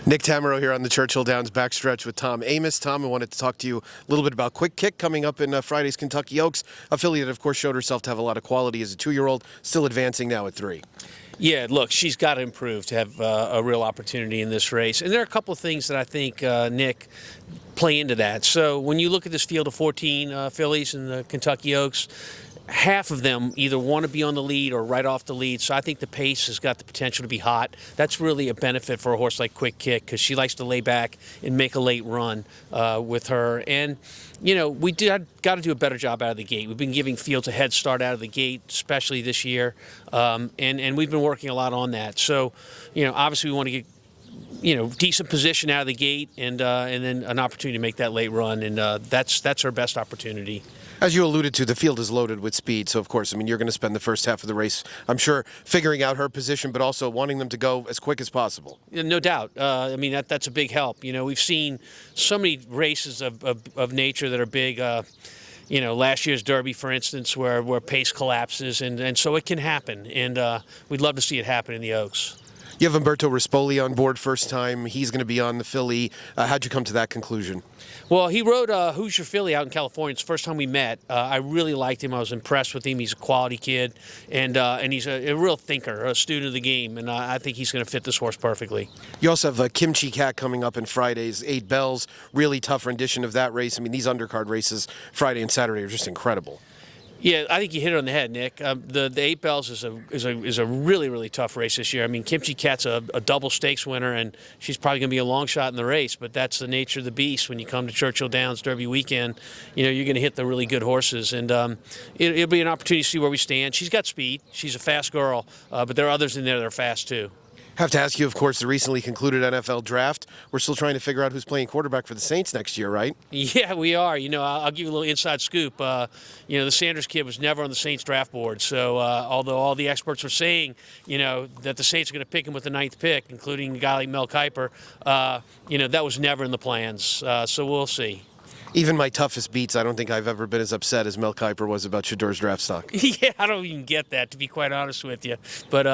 Nick Tammaro here on the Churchill Downs backstretch with Tom Amoss. Tom, I wanted to talk to you a little bit about Quickick coming up in Friday's Kentucky Oaks. A filly that, of course, showed herself to have a lot of quality as a 2-year-old, still advancing now at 3. Yeah, look, she's got to improve to have a real opportunity in this race. And there are a couple of things that I think, Nick, play into that. So when you look at this field of 14 fillies in the Kentucky Oaks, half of them either want to be on the lead or right off the lead. So I think the pace has got the potential to be hot. That's really a benefit for a horse like Quickick because she likes to lay back and make a late run with her. And, you know, we got to do a better job out of the gate. We've been giving fields a head start out of the gate, especially this year. And we've been working a lot on that. So, you know, obviously we want to get decent position out of the gate and then an opportunity to make that late run. And that's her best opportunity. As you alluded to, the field is loaded with speed. So, of course, I mean, you're going to spend the first half of the race, I'm sure, figuring out her position, but also wanting them to go as quick as possible. Yeah, no doubt. I mean, that's a big help. You know, we've seen so many races of nature that are big. Last year's Derby, for instance, where pace collapses. And so it can happen. And we'd love to see it happen in the Oaks. You have Umberto Rispoli on board first time. He's going to be on the filly. How'd you come to that conclusion? Well, he rode Who's Your Filly out in California. It's the first time we met. I really liked him. I was impressed with him. He's a quality kid, and he's a real thinker, a student of the game, and I think he's going to fit this horse perfectly. You also have Kimchi Cat coming up in Friday's 8 Bells. Really tough rendition of that race. I mean, these undercard races Friday and Saturday are just incredible. Yeah, I think you hit it on the head, Nick. The 8 Bells is a really, really tough race this year. I mean, Kimchi Cat's a double stakes winner, and she's probably going to be a long shot in the race, but that's the nature of the beast. When you come to Churchill Downs Derby weekend, you know, you're going to hit the really good horses, and it'll be an opportunity to see where we stand. She's got speed. She's a fast girl, but there are others in there that are fast, too. Have to ask you, of course, the recently concluded NFL draft. We're still trying to figure out who's playing quarterback for the Saints next year, right? Yeah, we are. You know, I'll give you a little inside scoop. The Sanders kid was never on the Saints draft board. So although all the experts were saying, that the Saints are going to pick him with the 9th pick, including a guy like Mel Kiper, that was never in the plans. So we'll see. Even my toughest beats, I don't think I've ever been as upset as Mel Kiper was about Shadur's draft stock. Yeah, I don't even get that, to be quite honest with you. But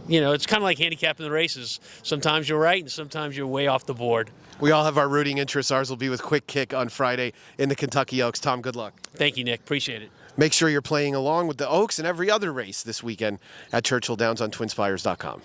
it's kind of like handicapping the races. Sometimes you're right, and sometimes you're way off the board. We all have our rooting interests. Ours will be with Quickick on Friday in the Kentucky Oaks. Tom, good luck. Thank you, Nick. Appreciate it. Make sure you're playing along with the Oaks and every other race this weekend at Churchill Downs on TwinSpires.com.